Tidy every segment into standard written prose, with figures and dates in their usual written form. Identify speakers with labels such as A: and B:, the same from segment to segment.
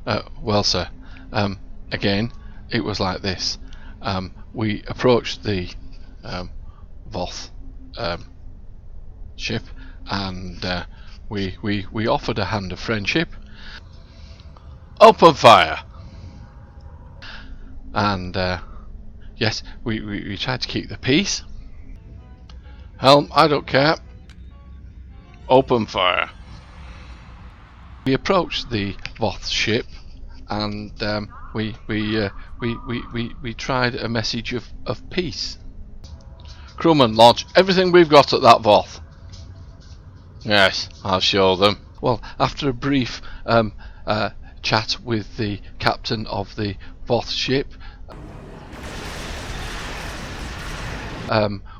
A: Well, sir, again, it was like this. We approached the Voth ship, and we offered a hand of friendship. Open fire! And yes, we tried to keep the peace. Helm, I don't care. Open fire! We approached the Voth ship, and we tried a message of peace. Crewman, launch everything we've got at that Voth. Yes, I'll show them. Well, after a brief chat with the captain of the Voth ship,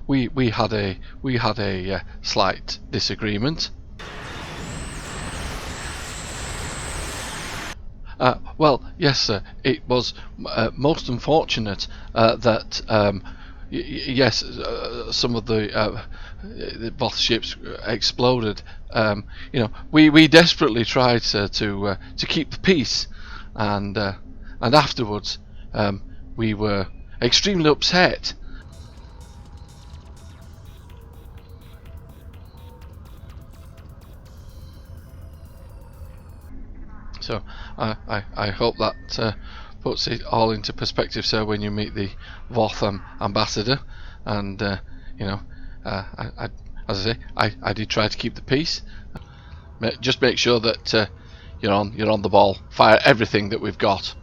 A: we had a slight disagreement. Well, yes, sir. It was most unfortunate that yes, some of the Voth ships exploded. You know, we desperately tried, sir, to keep the peace, and afterwards we were extremely upset. So I hope that puts it all into perspective, sir, when you meet the Voth ambassador. And you know, as I say, I did try to keep the peace. Just make sure that you're on the ball. Fire everything that we've got.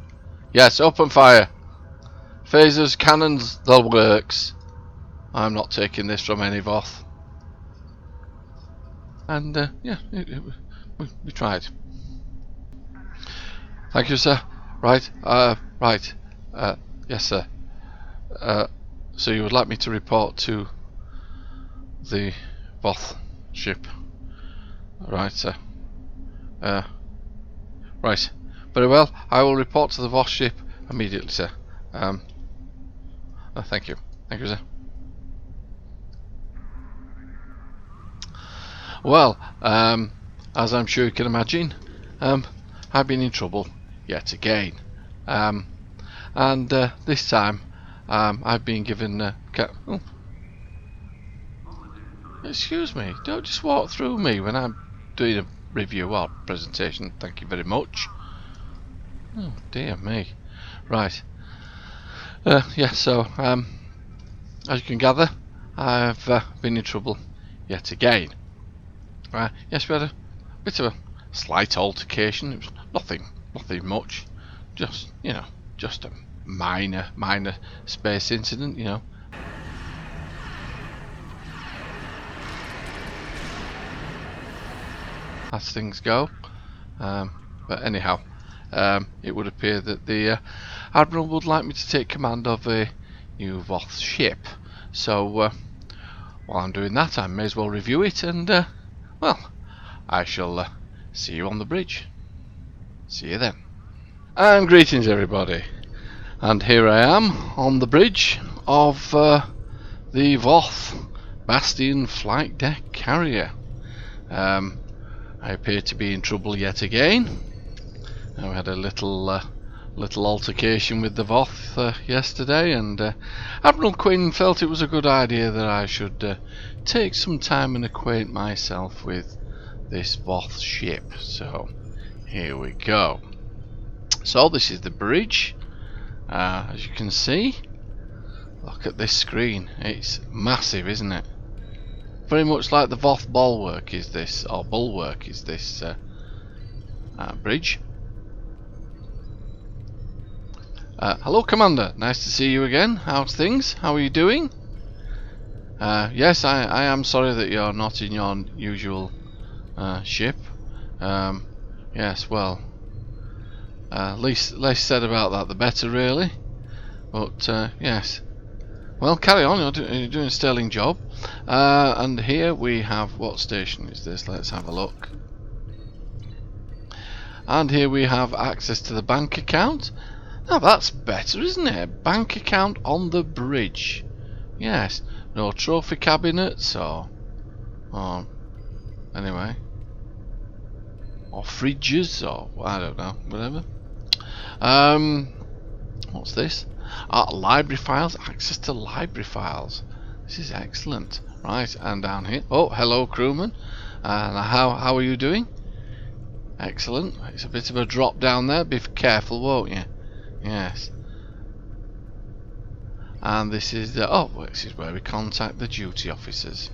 A: Yes, open fire. Phasers, cannons, the works. I'm not taking this from any Voth. And yeah, we tried. Thank you, sir. Right, right. Yes, sir. So you would like me to report to the Voth ship? Right, sir. Right. Very well. I will report to the Voth ship immediately, sir. Thank you. Thank you, sir. Well, as I'm sure you can imagine, I've been in trouble yet again. And this time, I've been given. Oh. Excuse me, don't just walk through me when I'm doing a review or presentation. Thank you very much. Oh dear me. Right. Yeah. So, as you can gather, I've been in trouble yet again. Yes, we had a bit of a slight altercation. It was nothing much. Just, you know, just a minor space incident, you know. As things go. But anyhow, it would appear that the Admiral would like me to take command of a new Voth ship. So, while I'm doing that, I may as well review it, and, well, I shall see you on the bridge. See you then. And greetings, everybody. And here I am on the bridge of the Voth Bastion flight deck carrier. I appear to be in trouble yet again. We had a little altercation with the Voth yesterday, and Admiral Quinn felt it was a good idea that I should take some time and acquaint myself with this Voth ship. So here we go. So this is the bridge. As you can see, look at this screen. It's massive, isn't it? Very much like the Voth bulwark is this, bridge. Hello, Commander. Nice to see you again. How's things? How are you doing? Yes, I am sorry that you're not in your usual ship. Yes, well, less said about that, the better, really. But yes. Well, carry on. You're doing a sterling job. And here we have, what station is this? Let's have a look. And here we have access to the bank account. Now that's better, isn't it? Bank account on the bridge. Yes. No trophy cabinets or anyway. Or fridges or I don't know, whatever. What's this? Library files. Access to library files. This is excellent. Right, and down here. Oh, hello, crewman. How are you doing? Excellent. It's a bit of a drop down there. Be careful, won't you? Yes. And this is the this is where we contact the duty officers.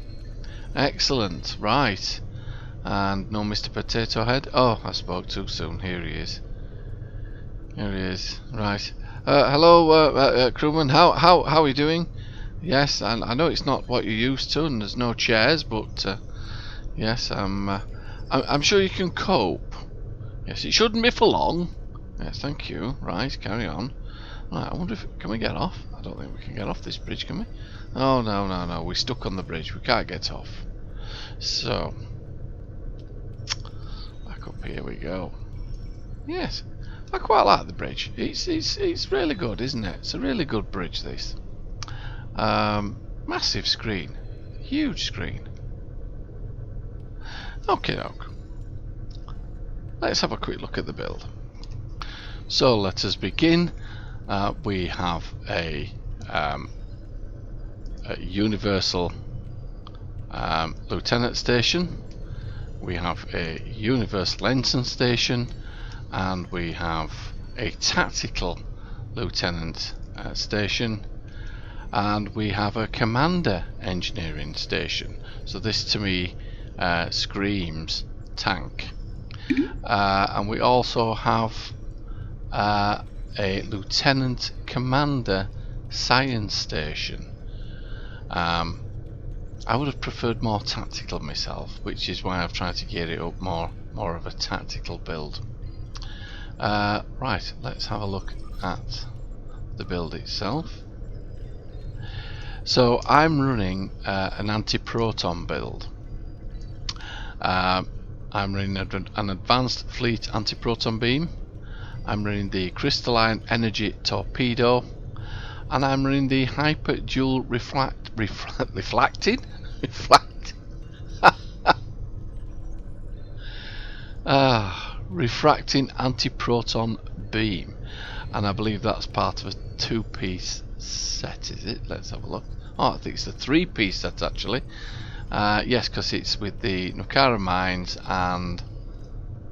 A: Excellent. Right. And no Mr. Potato Head. Oh, I spoke too soon. Here he is. Here he is. Right. Hello, crewman. How are you doing? Yes, I know it's not what you're used to, and there's no chairs, but yes, I'm sure you can cope. Yes, it shouldn't be for long. Yes, thank you. Right, carry on. Right, I wonder if can we get off? I don't think we can get off this bridge, can we? Oh no, we're stuck on the bridge. We can't get off. So back up here we go. Yes, I quite like the bridge. It's really good, isn't it? It's a really good bridge. This massive screen, huge screen. Okay, doke. Let's have a quick look at the build. So let us begin. We have a universal lieutenant station. We have a universal ensign station, and we have a tactical lieutenant station, and we have a commander engineering station. So this to me screams tank. And we also have a lieutenant commander science station. I would have preferred more tactical myself, which is why I've tried to gear it up more of a tactical build. Right, let's have a look at the build itself. So I'm running an Antiproton build. I'm running an advanced fleet antiproton beam. I'm running the crystalline energy torpedo, and I'm running the hyper dual refracting antiproton beam, and I believe that's part of a two-piece set, is it? Let's have a look. Oh, I think it's a three-piece set actually. Yes, because it's with the Nucara mines and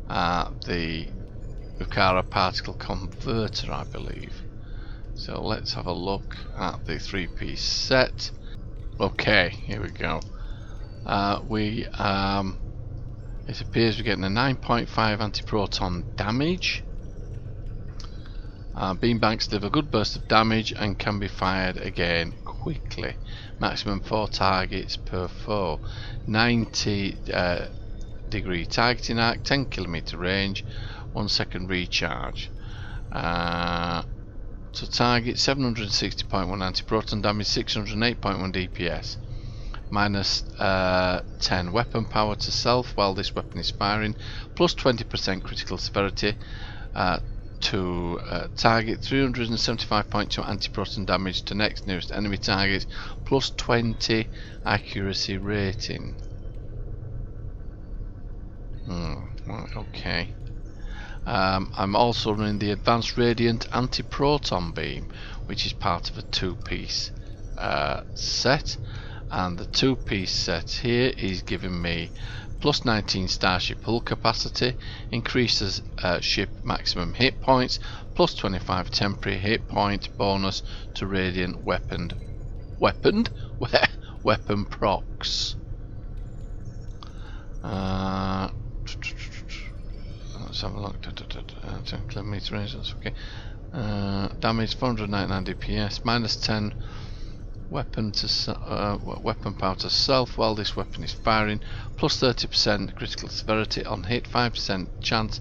A: the Nucara particle converter, I believe. So let's have a look at the three-piece set. Okay, here we go. It appears we're getting a 9.5 antiproton damage. Beam banks deliver a good burst of damage and can be fired again quickly. Maximum 4 targets per foe. 90 degree targeting arc, 10 kilometer range, 1 second recharge. So target 760.1 antiproton damage, 608.1 DPS. Minus 10 weapon power to self while this weapon is firing, plus 20% critical severity to target, 375.2 antiproton damage to next nearest enemy target, plus 20 accuracy rating. Right, okay. I'm also running the advanced radiant antiproton beam, which is part of a two-piece set. And the two-piece set here is giving me plus 19 Starship hull capacity, increases ship maximum hit points, plus 25 temporary hit point bonus to radiant weapon procs. Let's have a look. 10 kilometer range, that's okay. Damage 499 DPS, minus 10 weapon power to self while this weapon is firing, plus 30% critical severity on hit, 5% chance,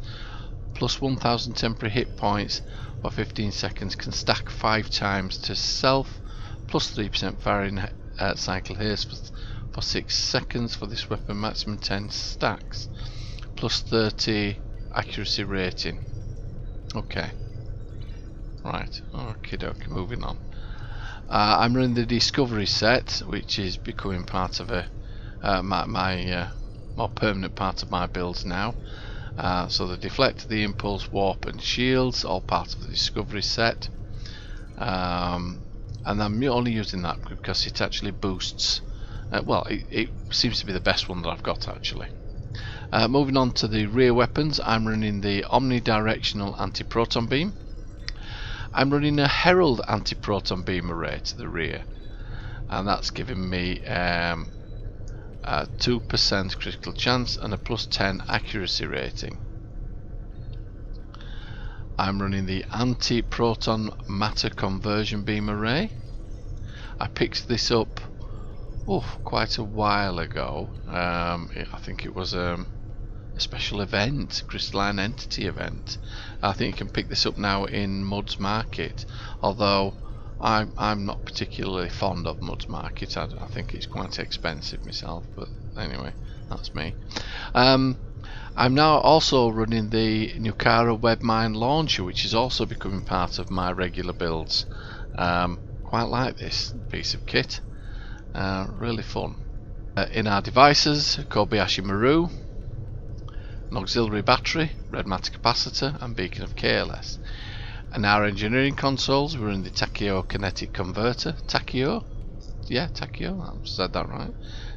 A: plus 1000 temporary hit points for 15 seconds, can stack 5 times to self, plus 3% firing cycle haste for 6 seconds for this weapon, maximum 10 stacks, plus 30 accuracy rating. Okay, right, okie dokie, moving on. I'm running the Discovery set, which is becoming part of my more permanent part of my builds now. So the deflect, the impulse, warp and shields, all part of the discovery set. And I'm only using that because it actually boosts, well, it seems to be the best one that I've got actually. Moving on to the rear weapons, I'm running the omnidirectional antiproton beam. I'm running a Herald antiproton beam array to the rear, and that's giving me a 2% critical chance and a +10 accuracy rating. I'm running the antiproton matter conversion beam array. I picked this up quite a while ago. I think it was a special event, crystalline entity event. I think you can pick this up now in Mud's Market, although I'm not particularly fond of Mud's Market. I think it's quite expensive myself, but anyway, that's me. I'm now also running the Nucara Webb Mine launcher, which is also becoming part of my regular builds. Quite like this piece of kit, really fun. In our devices, Kobayashi Maru, an auxiliary battery, red matter capacitor and beacon of KLS. And our engineering consoles, we're in the Tachyo kinetic converter. Tachyo? Yeah, Tachyo, I've said that right.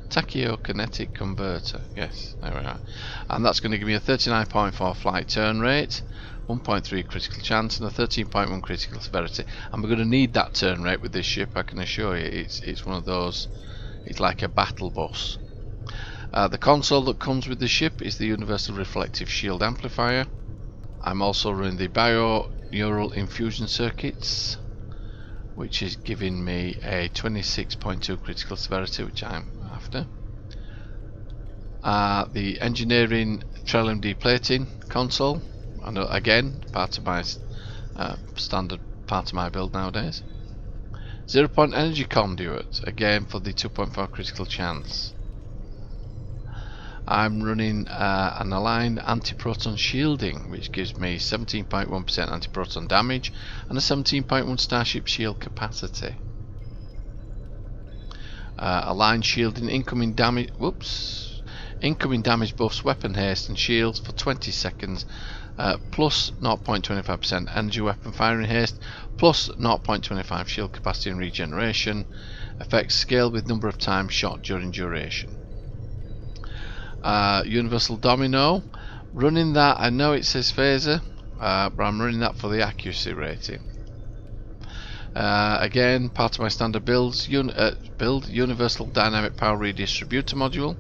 A: Tachyo kinetic converter, yes, there we are. And that's going to give me a 39.4 flight turn rate, 1.3 critical chance and a 13.1 critical severity. And we're going to need that turn rate with this ship, I can assure you. It's one of those, it's like a battle bus. The console that comes with the ship is the Universal Reflective Shield Amplifier. I'm also running the Bio-Neural Infusion Circuits, which is giving me a 26.2 critical severity, which I'm after. The Engineering Trellium Deplating console, and again, part of my standard part of my build nowadays. 0-point energy conduit, again for the 2.4 critical chance. I'm running an aligned antiproton shielding, which gives me 17.1% antiproton damage and a 17.1 Starship shield capacity. Aligned shielding, incoming damage buffs weapon haste and shields for 20 seconds, plus 0.25% energy weapon firing haste, plus 0.25 shield capacity and regeneration. Effects scale with number of times shot during duration. Universal Domino, running that, I know it says phaser, but I'm running that for the accuracy rating. Again, part of my standard build, Universal Dynamic Power Redistributor module.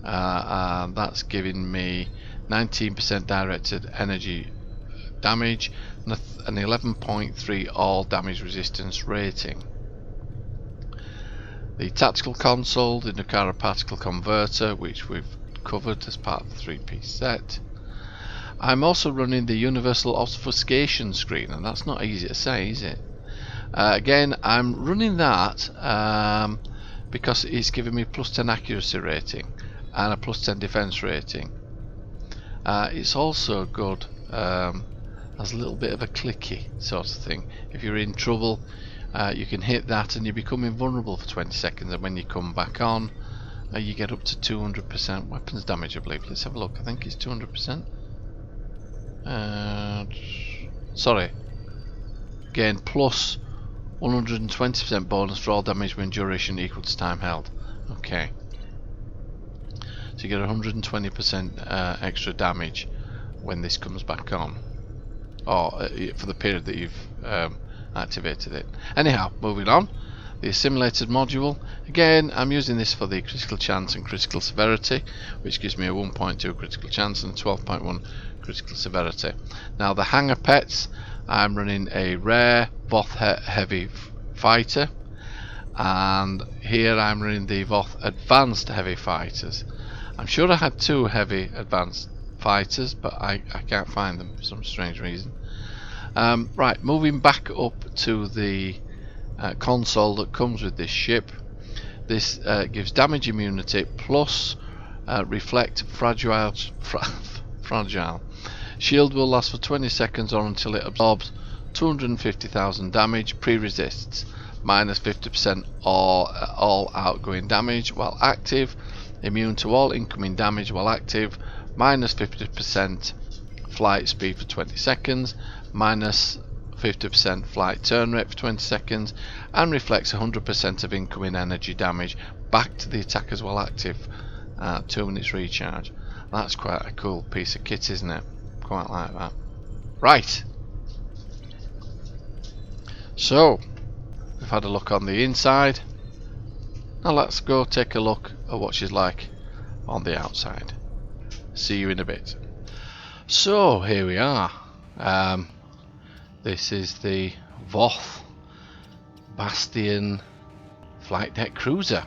A: That's giving me 19% directed energy damage and an 11.3 all damage resistance rating. The tactical console, the Nucara particle converter, which we've covered as part of the 3-piece set. I'm also running the universal obfuscation screen, and that's not easy to say, is it? Again, I'm running that because it's giving me +10 accuracy rating and a +10 defense rating. It's also good as a little bit of a clicky sort of thing. If you're in trouble, you can hit that and you become invulnerable for 20 seconds, and when you come back on, you get up to 200% weapons damage, I believe. Let's have a look. I think it's 200%. Sorry. Again, plus 120% bonus for all damage when duration equal to time held. Okay. So you get 120% extra damage when this comes back on, or for the period that you've activated it. Anyhow, moving on. The assimilated module, again I'm using this for the critical chance and critical severity, which gives me a 1.2 critical chance and 12.1 critical severity. Now the hangar pets, I'm running a rare Voth heavy fighter, and here I'm running the Voth advanced heavy fighters. I'm sure I had 2 heavy advanced fighters, but I can't find them for some strange reason. Right, moving back up to the console that comes with this ship. This gives damage immunity plus reflect fragile. Shield will last for 20 seconds or until it absorbs 250,000 damage. Pre-resists minus 50% all outgoing damage while active. Immune to all incoming damage while active minus 50% flight speed for 20 seconds, minus 50% flight turn rate for 20 seconds, and reflects 100% of incoming energy damage back to the attackers while active. 2 minutes recharge. That's quite a cool piece of kit, isn't it? Quite like that. Right. So, we've had a look on the inside. Now let's go take a look at what she's like on the outside. See you in a bit. So, here we are. This is the Voth Bastion flight deck cruiser.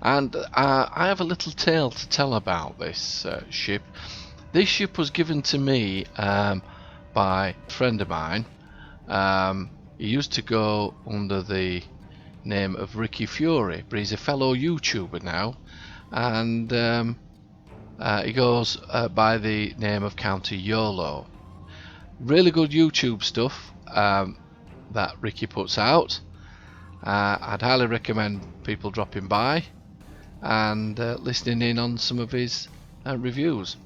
A: And I have a little tale to tell about this ship. This ship was given to me by a friend of mine. He used to go under the name of Ricky Fury, but he's a fellow YouTuber now, and he goes by the name of Counter YOLO. Really good YouTube stuff that Ricky puts out. I'd highly recommend people dropping by and listening in on some of his reviews.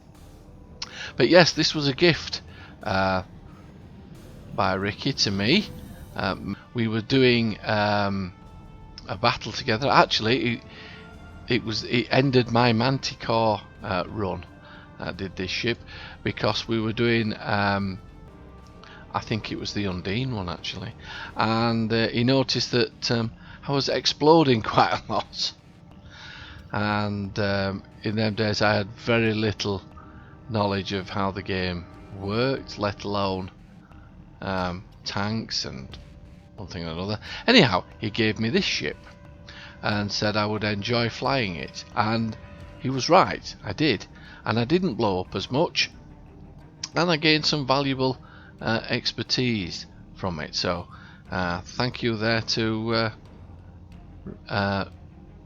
A: But yes, this was a gift by Ricky to me. We were doing a battle together. Actually, it ended my Manticore run. Did this ship because we were doing I think it was the Undine one actually, and he noticed that I was exploding quite a lot, and in them days I had very little knowledge of how the game worked, let alone tanks and one thing or another. Anyhow, he gave me this ship and said I would enjoy flying it, and he was right. I did, and I didn't blow up as much, and I gained some valuable expertise from it. So thank you there to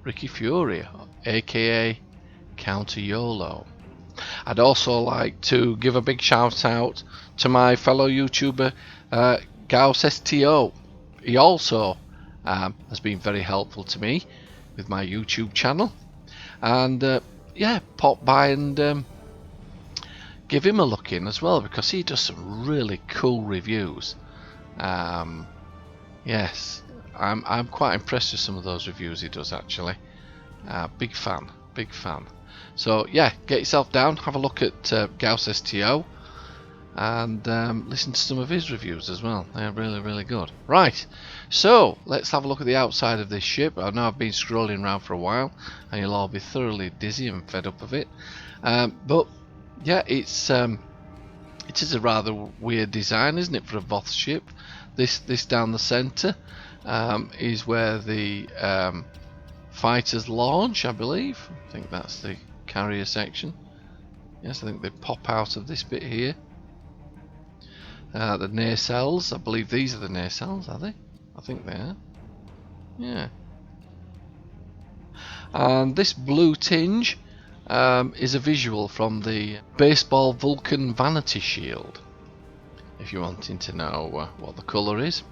A: Ricky Fury, aka Counter YOLO. I'd also like to give a big shout out to my fellow YouTuber JeSter. He also has been very helpful to me with my YouTube channel, and yeah, pop by and give him a look in as well, because he does some really cool reviews. Yes, I'm quite impressed with some of those reviews he does actually. Big fan. So yeah, get yourself down, have a look at JeSter, and listen to some of his reviews as well. They're really good. Right, so let's have a look at the outside of this ship. I know I've been scrolling around for a while and you'll all be thoroughly dizzy and fed up of it, but yeah, it is a rather weird design, isn't it, for a Voth ship? This down the centre is where the fighters launch, I believe. I think that's the carrier section. Yes, I think they pop out of this bit here. The nacelles, I believe these are the nacelles, are they? I think they are. Yeah. And this blue tinge is a visual from the baseball Vulcan vanity shield, if you're wanting to know what the colour is.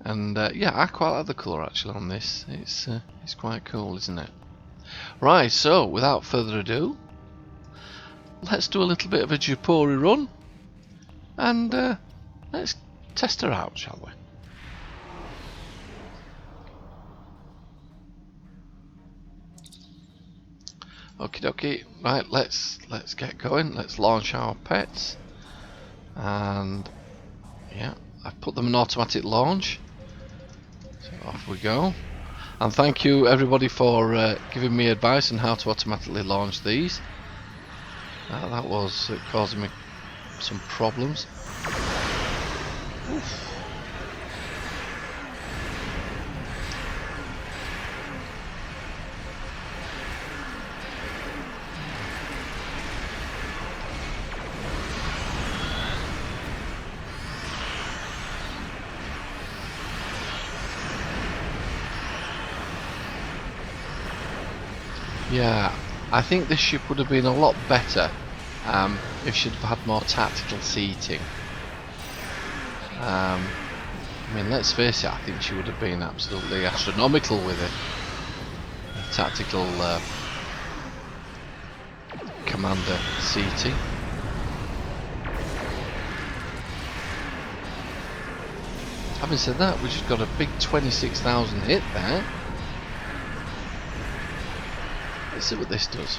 A: And yeah, I quite like the colour actually on this. It's quite cool, isn't it? Right, so without further ado, let's do a little bit of a Japori run, and let's test her out, shall we? Okie dokie. Right, let's get going. Let's launch our pets, and yeah, I've put them in automatic launch. So off we go. And thank you everybody for giving me advice on how to automatically launch these. That was causing me some problems. Oof. Yeah, I think this ship would have been a lot better if she'd have had more tactical seating. I mean, let's face it, I think she would have been absolutely astronomical with it. Tactical Commander CT. Having said that, we just got a big 26,000 hit there. Let's see what this does.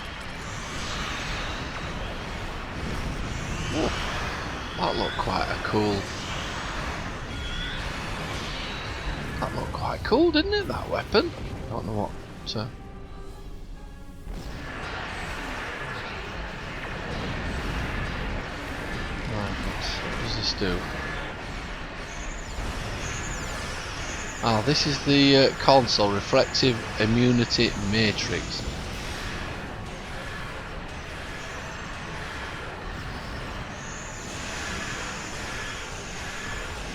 A: Oh, that looked quite a cool. That looked quite cool, didn't it? That weapon. I don't know what. So. Right, what does this do? Ah, this is the console reflective immunity matrix.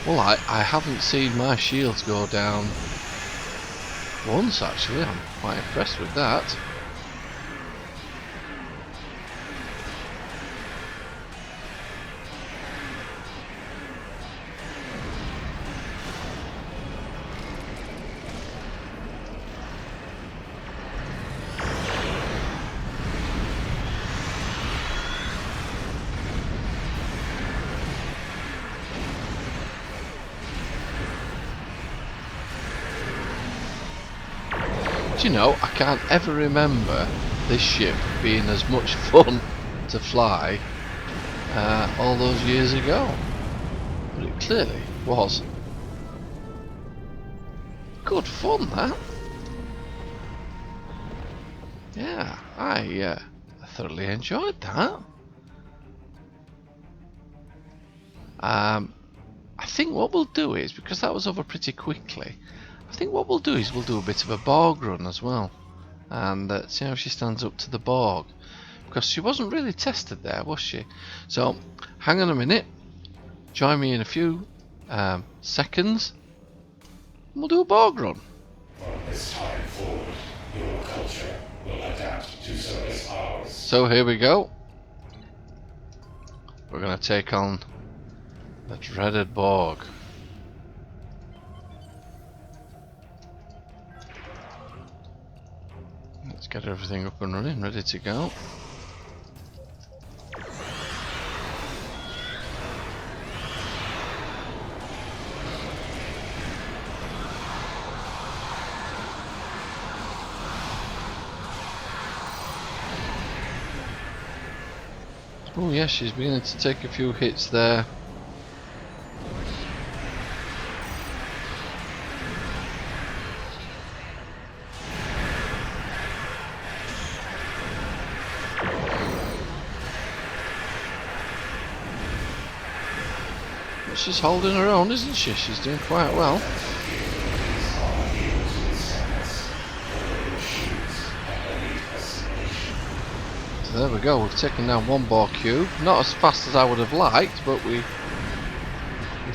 A: Well, I haven't seen my shields go down once actually. I'm quite impressed with that. Do you know, I can't ever remember this ship being as much fun to fly all those years ago, but it clearly was good fun. That, yeah, I thoroughly enjoyed that. I think what we'll do is, because that was over pretty quickly, I think what we'll do is we'll do a bit of a Borg run as well, and see how she stands up to the Borg, because she wasn't really tested there, was she? So hang on a minute, join me in a few seconds, and we'll do a Borg run.
B: From this time forward, your culture will adapt to service ours.
A: So here we go. We're going to take on the dreaded Borg. Let's get everything up and running, ready to go. Oh yes, she's beginning to take a few hits there. But she's holding her own, isn't she? She's doing quite well. So there we go, we've taken down one Borg cube. Not as fast as I would have liked, but we've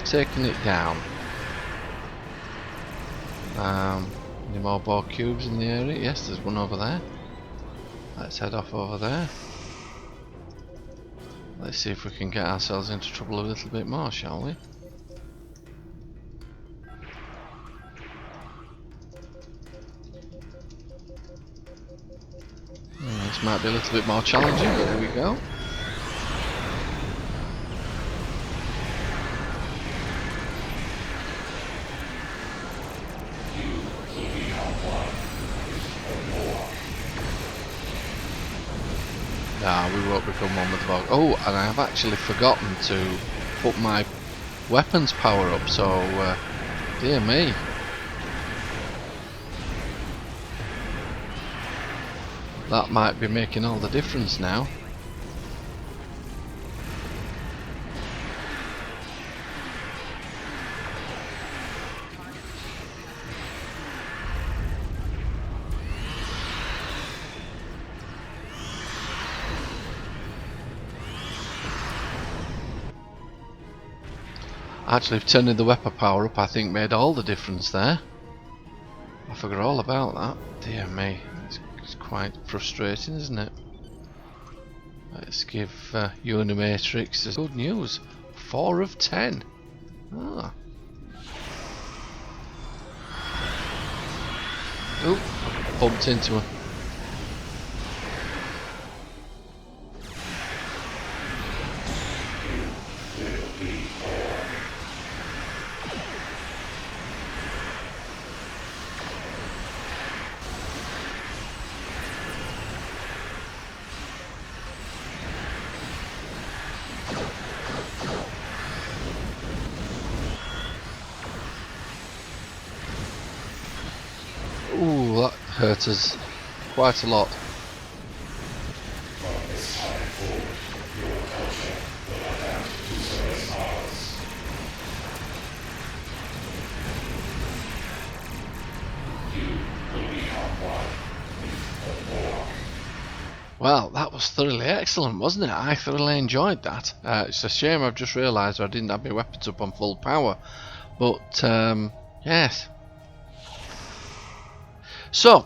A: taken it down. Any more Borg cubes in the area? Yes, there's one over there. Let's head off over there. Let's see if we can get ourselves into trouble a little bit more, shall we? This might be a little bit more challenging, but there we go. Nah, we won't become one with the Borg. Oh, and I have actually forgotten to put my weapons power up, so dear me. That might be making all the difference now. Actually, turning the weapon power up, I think, made all the difference there. I forgot all about that. Dear me, it's quite frustrating, isn't it? Let's give Unimatrix good news. 4 of 10. Ah. Oh, bumped into her. hurt us quite a lot.
B: From this time forward, your culture will adapt to so as ours. You will become one with the Borg.
A: Well, that was thoroughly excellent, wasn't it? I thoroughly enjoyed that. It's a shame I've just realised I didn't have my weapons up on full power. But, yes. So,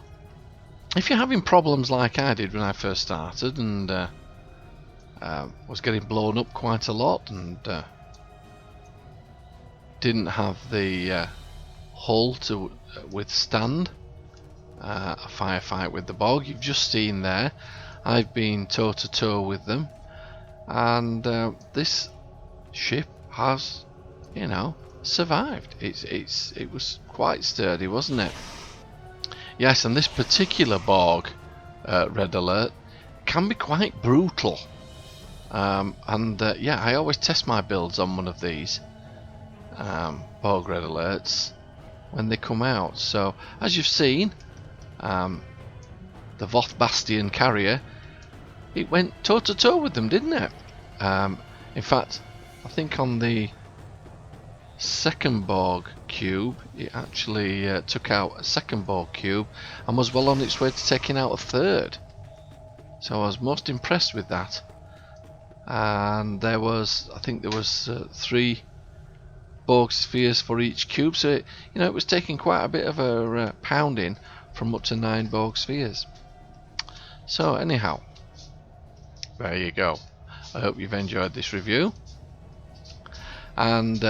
A: if you're having problems like I did when I first started and was getting blown up quite a lot and didn't have the hull to withstand a firefight with the Borg, you've just seen there, I've been toe to toe with them, and this ship has, you know, survived. It was quite sturdy, wasn't it? Yes, and this particular Borg, Red Alert, can be quite brutal. Yeah, I always test my builds on one of these Borg Red Alerts when they come out. So, as you've seen, the Voth Bastion carrier, it went toe to toe with them, didn't it? In fact, I think on the second Borg cube, it actually took out a second Borg cube and was well on its way to taking out a third. So I was most impressed with that. And there was, I think there was 3 Borg spheres for each cube, so it, you know, it was taking quite a bit of a pounding from up to 9 Borg spheres. So anyhow, there you go. I hope you've enjoyed this review, and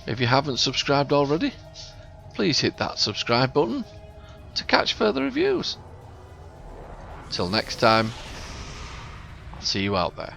A: if you haven't subscribed already, please hit that subscribe button to catch further reviews. Till next time, I'll see you out there.